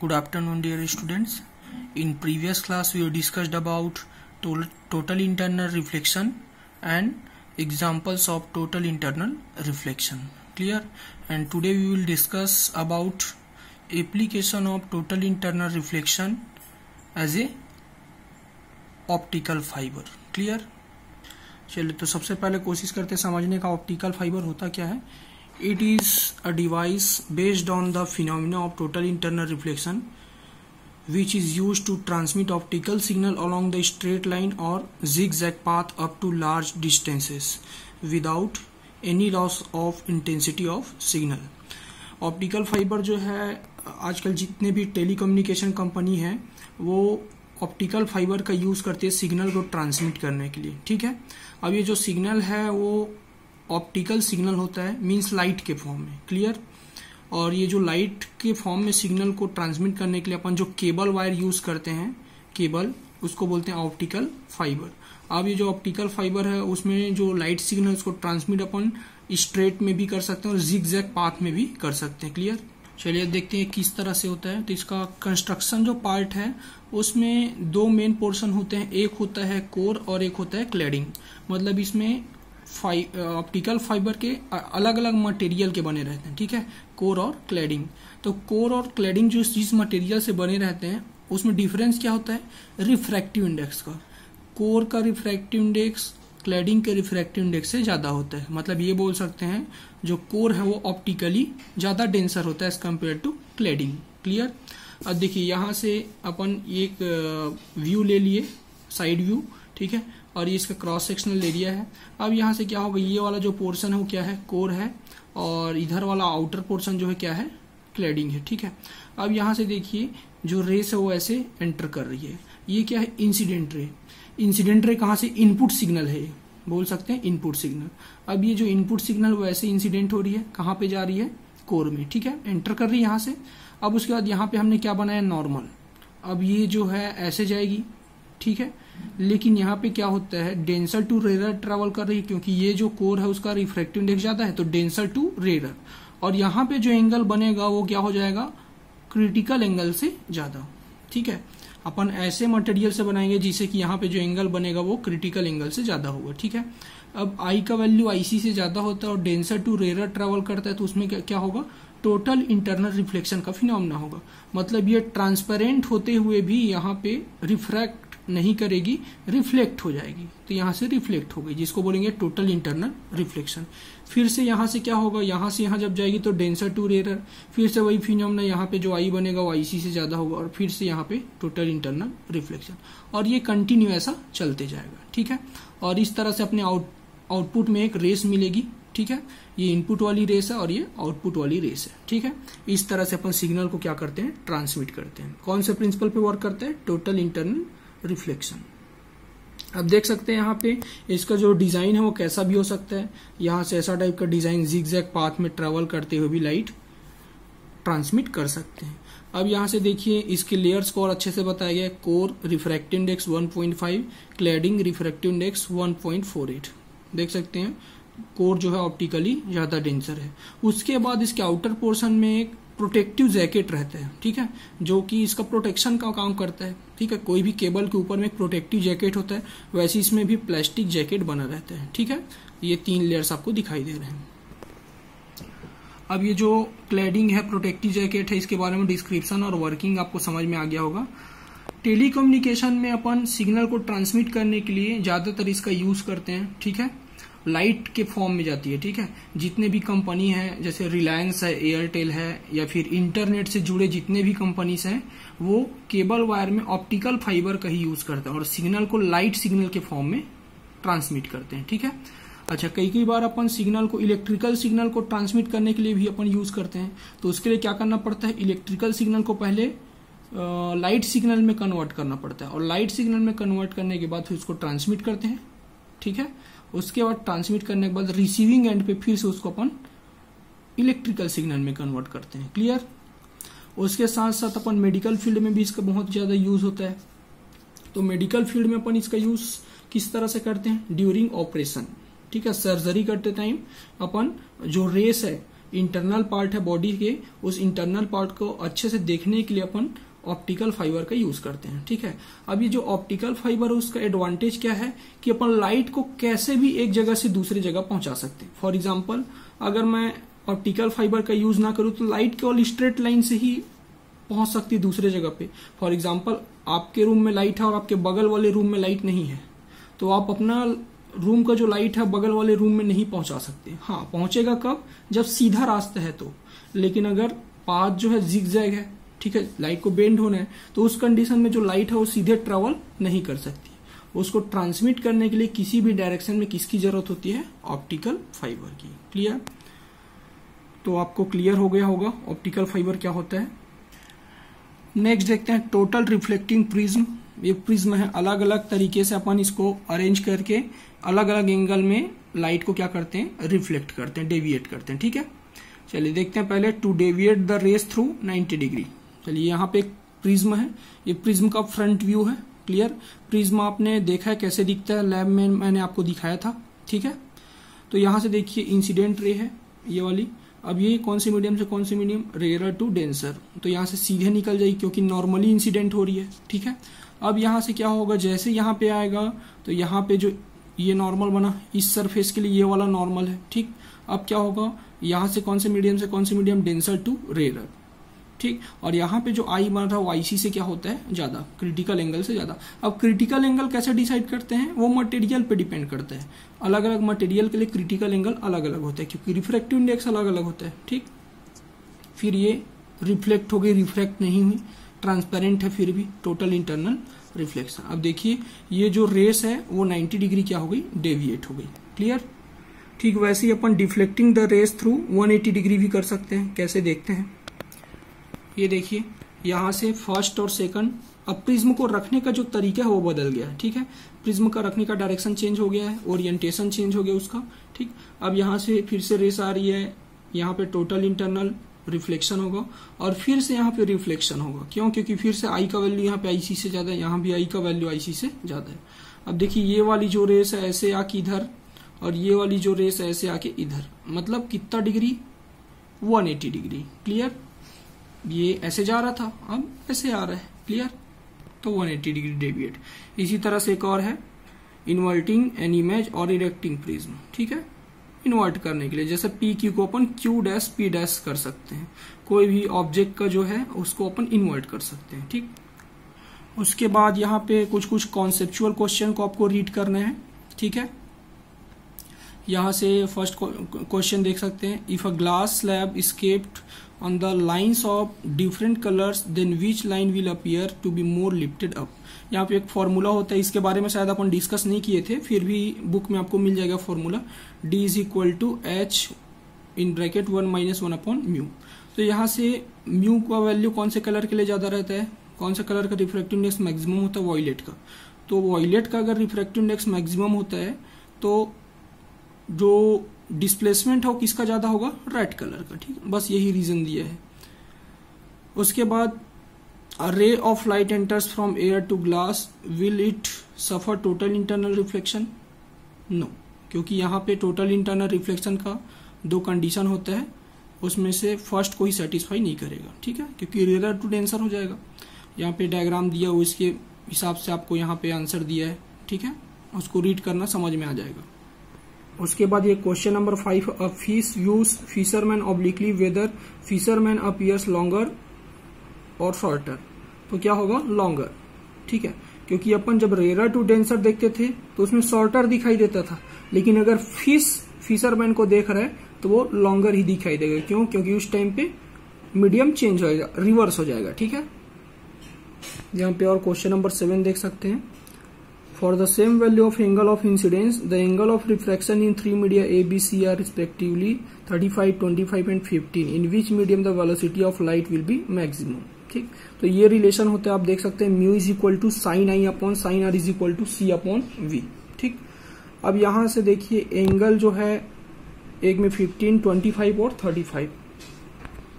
Good afternoon, dear students. In previous class, we discussed about total internal reflection and examples of total internal reflection. Clear? And today we will discuss about application of total internal reflection as a optical fiber. Clear? चलिए तो सबसे पहले कोशिश करते हैं समझने का optical fibre होता क्या है. It is a device based on the phenomena of total internal reflection which is used to transmit optical signal along the straight line or zigzag path up to large distances without any loss of intensity of signal. Optical fibre जो है आजकल जितने भी telecommunication company है वो optical fibre का use करते हैं सिग्नल को ट्रांसमिट करने के लिए. ठीक है, अब ये जो सिग्नल है वो ऑप्टिकल सिग्नल होता है, मींस लाइट के फॉर्म में. क्लियर? और ये जो लाइट के फॉर्म में सिग्नल को ट्रांसमिट करने के लिए अपन जो केबल वायर यूज करते हैं, केबल, उसको बोलते हैं ऑप्टिकल फाइबर. अब ये जो ऑप्टिकल फाइबर है उसमें जो लाइट सिग्नल उसको ट्रांसमिट अपन स्ट्रेट में भी कर सकते हैं और जिगजैग पाथ में भी कर सकते हैं. क्लियर? चलिए देखते हैं किस तरह से होता है. तो इसका कंस्ट्रक्शन जो पार्ट है उसमें दो मेन पोर्शन होते हैं, एक होता है कोर और एक होता है क्लैडिंग. मतलब इसमें ऑप्टिकल फाइबर के अलग अलग मटेरियल के बने रहते हैं. ठीक है, कोर और क्लैडिंग. तो कोर और क्लैडिंग जो जिस मटेरियल से बने रहते हैं उसमें डिफरेंस क्या होता है? रिफ्रैक्टिव इंडेक्स का. कोर का रिफ्रैक्टिव इंडेक्स क्लैडिंग के रिफ्रैक्टिव इंडेक्स से ज्यादा होता है. मतलब ये बोल सकते हैं जो कोर है वो ऑप्टिकली ज्यादा डेंसर होता है as compared to cladding. Clear? अब देखिए यहाँ से अपन एक व्यू ले लिए, साइड व्यू. ठीक है, और ये इसका क्रॉस सेक्शनल एरिया है. अब यहाँ से क्या होगा, ये वाला जो पोर्शन है वो क्या है? कोर है. और इधर वाला आउटर पोर्शन जो है क्या है? क्लैडिंग है. ठीक है, अब यहाँ से देखिए जो रेस है वो ऐसे एंटर कर रही है. ये क्या है? Incident ray. इंसिडेंट रे कहाँ से? इनपुट सिग्नल है, बोल सकते हैं इनपुट सिग्नल. अब ये जो इनपुट सिग्नल वो ऐसे इंसिडेंट हो रही है, कहाँ पे जा रही है? कोर में. ठीक है, एंटर कर रही है यहाँ से. अब उसके बाद यहाँ पे हमने क्या बनाया? नॉर्मल. अब ये जो है ऐसे जाएगी. ठीक है, लेकिन यहाँ पे क्या होता है? डेंसर टू रेरर ट्रेवल कर रही है क्योंकि ये जो कोर है उसका रिफ्रैक्टिव इंडेक्स ज्यादा है, तो डेंसर टू रेरर. और यहाँ पे जो एंगल बनेगा वो क्या हो जाएगा? क्रिटिकल एंगल से ज्यादा. ठीक है, अपन ऐसे मटेरियल से बनाएंगे जिससे कि यहाँ पे जो एंगल बनेगा वो क्रिटिकल एंगल से ज्यादा होगा. ठीक है, अब आई का वैल्यू आईसी से ज्यादा होता है और डेंसर टू रेरर ट्रेवल करता है, तो उसमें क्या होगा? टोटल इंटरनल रिफ्लेक्शन का फिनोमेना होगा. मतलब ये ट्रांसपेरेंट होते हुए भी यहाँ पे रिफ्रैक्ट नहीं करेगी, रिफ्लेक्ट हो जाएगी. तो यहाँ से रिफ्लेक्ट हो गई, जिसको बोलेंगे टोटल इंटरनल रिफ्लेक्शन. फिर से यहाँ से क्या होगा? यहाँ से यहाँ जब जाएगी तो डेंसर टू रेरर, फिर से वही फिनोमेना, यहाँ पे जो आई बनेगा वो आईसी से ज्यादा होगा और फिर से यहाँ पे टोटल इंटरनल रिफ्लेक्शन. और ये कंटिन्यू ऐसा चलते जाएगा. ठीक है, और इस तरह से अपने आउटपुट में एक रेस मिलेगी. ठीक है, ये इनपुट वाली रेस है और ये आउटपुट वाली रेस है. ठीक है, इस तरह से अपन सिग्नल को क्या करते हैं? ट्रांसमिट करते हैं. कौन से प्रिंसिपल पे वर्क करते हैं? Total internal reflection. अब देख सकते हैं यहाँ पे इसका जो डिजाइन है वो कैसा भी हो सकता है. यहाँ से ऐसा टाइप का डिजाइन जिगजैग पाथ में ट्रेवल करते हुए भी लाइट ट्रांसमिट कर सकते हैं. अब यहाँ से देखिए इसके लेयर्स को और अच्छे से बताया गया है. Core refractive index 1.5, cladding refractive index 1.48. देख सकते हैं कोर जो है ऑप्टिकली ज्यादा डेंसर है. उसके बाद इसके आउटर पोर्शन में एक प्रोटेक्टिव जैकेट रहता है. ठीक है, जो कि इसका प्रोटेक्शन का काम करता है. ठीक है, कोई भी केबल के ऊपर में एक प्रोटेक्टिव जैकेट होता है, वैसे इसमें भी प्लास्टिक जैकेट बना रहता है. ठीक है, ये 3 लेयर्स आपको दिखाई दे रहे हैं. अब ये जो क्लैडिंग है, प्रोटेक्टिव जैकेट है, इसके बारे में डिस्क्रिप्शन और वर्किंग आपको समझ में आ गया होगा. टेलीकम्युनिकेशन में अपन सिग्नल को ट्रांसमिट करने के लिए ज्यादातर इसका यूज करते हैं. ठीक है, लाइट के फॉर्म में जाती है. ठीक है, जितने भी कंपनी है जैसे रिलायंस है, एयरटेल है, या फिर इंटरनेट से जुड़े जितने भी कंपनीज हैं वो केबल वायर में ऑप्टिकल फाइबर का ही यूज करते हैं और सिग्नल को लाइट सिग्नल के फॉर्म में ट्रांसमिट करते हैं. ठीक है, अच्छा, कई बार अपन सिग्नल को इलेक्ट्रिकल सिग्नल को ट्रांसमिट करने के लिए भी अपन यूज करते हैं. तो उसके लिए क्या करना पड़ता है? इलेक्ट्रिकल सिग्नल को पहले लाइट सिग्नल में कन्वर्ट करना पड़ता है और लाइट सिग्नल में कन्वर्ट करने के बाद फिर उसको ट्रांसमिट करते हैं. ठीक है, उसके बाद ट्रांसमिट करने के बाद रिसीविंग एंड पे फिर से उसको अपन इलेक्ट्रिकल सिग्नल में कन्वर्ट करते हैं. क्लियर? उसके साथ साथ अपन मेडिकल फील्ड में भी इसका बहुत ज्यादा यूज होता है. तो मेडिकल फील्ड में अपन इसका यूज किस तरह से करते हैं? During operation. ठीक है, सर्जरी करते टाइम अपन जो रेस है इंटरनल पार्ट है बॉडी के, उस इंटरनल पार्ट को अच्छे से देखने के लिए अपन ऑप्टिकल फाइबर का यूज करते हैं। ठीक है, अब ये जो ऑप्टिकल फाइबर है उसका एडवांटेज क्या है कि अपन लाइट को कैसे भी एक जगह से दूसरी जगह पहुंचा सकते हैं। फॉर एग्जाम्पल, अगर मैं ऑप्टिकल फाइबर का यूज ना करूं तो लाइट केवल स्ट्रेट लाइन से ही पहुंच सकती है दूसरे जगह पे। फॉर एग्जाम्पल, आपके रूम में लाइट है और आपके बगल वाले रूम में लाइट नहीं है, तो आप अपना रूम का जो लाइट है बगल वाले रूम में नहीं पहुंचा सकते। हाँ, पहुंचेगा कब, जब सीधा रास्ता है तो। लेकिन अगर पाथ जो है जिगजैग है, ठीक है, लाइट को बेंड होना है, तो उस कंडीशन में जो लाइट है वो सीधे ट्रेवल नहीं कर सकती। उसको ट्रांसमिट करने के लिए किसी भी डायरेक्शन में किसकी जरूरत होती है, ऑप्टिकल फाइबर की। क्लियर? तो आपको क्लियर हो गया होगा ऑप्टिकल फाइबर क्या होता है। नेक्स्ट देखते हैं टोटल रिफ्लेक्टिंग प्रिज्म। ये प्रिज्म है, अलग अलग तरीके से अपन इसको अरेंज करके अलग अलग एंगल में लाइट को क्या करते हैं, रिफ्लेक्ट करते हैं, डेविएट करते हैं। ठीक है, चलिए देखते हैं पहले to deviate the rays through 90 degree. चलिए यहाँ पे एक प्रिज्म है, ये प्रिज्म का फ्रंट व्यू है। क्लियर? प्रिज्म आपने देखा है कैसे दिखता है, लैब में मैंने आपको दिखाया था। ठीक है, तो यहाँ से देखिए इंसिडेंट रे है ये वाली। अब ये कौन से मीडियम से कौन से मीडियम, रेयर टू डेंसर, तो यहाँ से सीधे निकल जाएगी क्योंकि नॉर्मली इंसिडेंट हो रही है। ठीक है, अब यहाँ से क्या होगा, जैसे यहाँ पे आएगा तो यहाँ पे जो ये नॉर्मल बना, इस सरफेस के लिए ये वाला नॉर्मल है। ठीक, अब क्या होगा, यहाँ से कौन से मीडियम, डेंसर टू रेयर। ठीक, और यहाँ पे जो आई बन रहा है वो आईसी से क्या होता है, ज्यादा, क्रिटिकल एंगल से ज्यादा। अब क्रिटिकल एंगल कैसे डिसाइड करते हैं, वो मटेरियल पे डिपेंड करता है। अलग अलग मटेरियल के लिए क्रिटिकल एंगल अलग अलग होता है क्योंकि रिफ्रैक्टिव इंडेक्स अलग अलग होता है। ठीक, फिर ये रिफ्लेक्ट हो गई, रिफ्रैक्ट नहीं हुई, ट्रांसपेरेंट है फिर भी, टोटल इंटरनल रिफ्लेक्शन। अब देखिए ये जो रेस है वो 90 डिग्री क्या हो गई, डेविएट हो गई। क्लियर? ठीक, वैसे ही अपन deflecting the rays through 180 degree भी कर सकते हैं। कैसे देखते हैं, ये देखिए यहाँ से फर्स्ट और सेकंड, अब प्रिज्म को रखने का जो तरीका है वो बदल गया है। ठीक है, प्रिज्म का रखने का डायरेक्शन चेंज हो गया है, ओरिएंटेशन चेंज हो गया उसका। ठीक, अब यहाँ से फिर से रेस आ रही है, यहाँ पे टोटल इंटरनल रिफ्लेक्शन होगा और फिर से यहाँ पे रिफ्लेक्शन होगा। क्यों? क्योंकि फिर से आई का वैल्यू यहाँ पे आईसी से ज्यादा है, यहाँ भी आई का वैल्यू आईसी से ज्यादा है। अब देखिए ये वाली जो रेस है ऐसे आके इधर, और ये वाली जो रेस है ऐसे आके इधर, मतलब कितना डिग्री, 180 डिग्री। क्लियर? ये ऐसे जा रहा था, अब ऐसे आ रहा है। क्लियर? तो 180 डिग्री डेविएट। इसी तरह से एक और है, इन्वर्टिंग एन इमेज और इरेक्टिंग प्रिज्म। ठीक है, इन्वर्ट करने के लिए जैसे पी क्यू को upon Q dash P dash कर सकते हैं, कोई भी ऑब्जेक्ट का जो है उसको अपन इन्वर्ट कर सकते हैं। ठीक, उसके बाद यहाँ पे कुछ कुछ कॉन्सेप्चुअल क्वेश्चन को आपको रीड करने हैं। ठीक है, यहाँ से फर्स्ट क्वेश्चन देख सकते हैं, if a glass slab escaped on the lines of different colors then which line will appear to be more lifted up। यहाँ पे एक फॉर्मूला होता है, इसके बारे में शायद अपन डिस्कस नहीं किए थे, फिर भी बुक में आपको मिल जाएगा formula, D = H in bracket 1 - 1/μ। तो यहाँ से म्यू का वैल्यू कौन से कलर के लिए ज्यादा रहता है, कौन सा कलर का रिफ्रैक्टिव इंडेक्स मैक्सिमम होता है, वॉयलेट का। तो वॉयलेट का अगर रिफ्रैक्टिव इंडेक्स मैक्सिमम होता है तो जो डिस्प्लेसमेंट है वो किसका ज्यादा होगा, रेड कलर का। ठीक है, बस यही रीजन दिया है। उसके बाद a ray of light enters from air to glass, will it suffer total internal reflection? No, क्योंकि यहाँ पे टोटल इंटरनल रिफ्लेक्शन का दो कंडीशन होता है, उसमें से फर्स्ट को ही सेटिस्फाई नहीं करेगा। ठीक है, क्योंकि रेयर टू डेंसर हो जाएगा। यहाँ पे डायग्राम दिया हुआ, इसके हिसाब से आपको यहाँ पे आंसर दिया है। ठीक है, उसको रीड करना समझ में आ जाएगा। उसके बाद ये question number 5, a fish views fisherman obliquely whether fisherman appears longer और शॉर्टर। तो क्या होगा, लॉन्गर। ठीक है, क्योंकि अपन जब रेयर टू डेंसर देखते थे तो उसमें शॉर्टर दिखाई देता था, लेकिन अगर फिशरमैन को देख रहा है तो वो लॉन्गर ही दिखाई देगा। क्यों? क्योंकि उस टाइम पे मीडियम चेंज हो जाएगा, रिवर्स हो जाएगा। ठीक है, यहाँ पे और क्वेश्चन नंबर 7 देख सकते हैं, For the same value of angle of incidence, the angle of refraction in three media A, B, C are respectively 35, 25 and 15. In which medium the velocity of light will be maximum? ठीक, तो ये relation होते हैं, आप देख सकते हैं mu = sin I अपॉन sin R = C upon V। ठीक, अब यहां से देखिए एंगल जो है एक में 15, 25 और 35।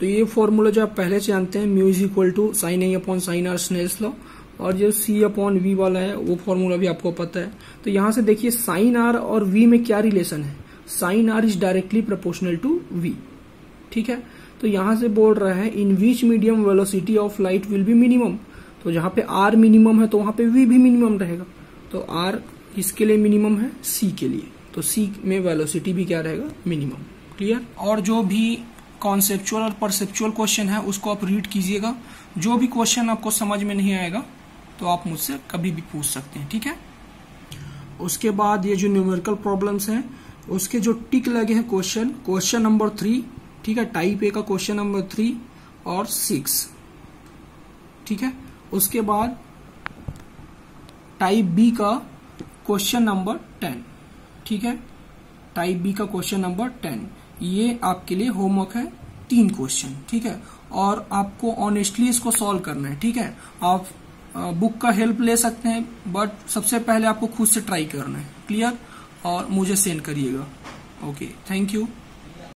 तो ये फॉर्मूला जो आप पहले से जानते हैं, म्यू = sin I अपॉन sin R, स्नेल्स लॉ, और जो C/V वाला है वो फॉर्मूला भी आपको पता है। तो यहां से देखिए sin R और V में क्या रिलेशन है, sin R is directly proportional to V। ठीक है। तो यहां से बोल रहा है in which medium velocity of light will be minimum. तो जहां पे आर मिनिमम है तो वहां पे वी भी मिनिमम रहेगा। तो आर इसके लिए मिनिमम है, सी के लिए, तो सी में वेलोसिटी भी क्या रहेगा, मिनिमम। क्लियर। और जो भी कॉन्सेप्चुअल और परसेप्चुअल क्वेश्चन है उसको आप रीड कीजिएगा। जो भी क्वेश्चन आपको समझ में नहीं आएगा तो आप मुझसे कभी भी पूछ सकते हैं, ठीक है। उसके बाद ये जो न्यूमेरिकल प्रॉब्लम्स हैं उसके जो टिक लगे हैं क्वेश्चन नंबर 3, ठीक है, टाइप ए का क्वेश्चन नंबर 3 और 6, ठीक है। उसके बाद टाइप बी का क्वेश्चन नंबर 10, ठीक है, टाइप बी का क्वेश्चन नंबर 10। ये आपके लिए होमवर्क है, 3 क्वेश्चन, ठीक है। और आपको ऑनेस्टली इसको सॉल्व करना है, ठीक है। आप बुक का हेल्प ले सकते हैं बट सबसे पहले आपको खुद से ट्राई करना है। क्लियर। और मुझे सेंड करिएगा। Okay, thank you.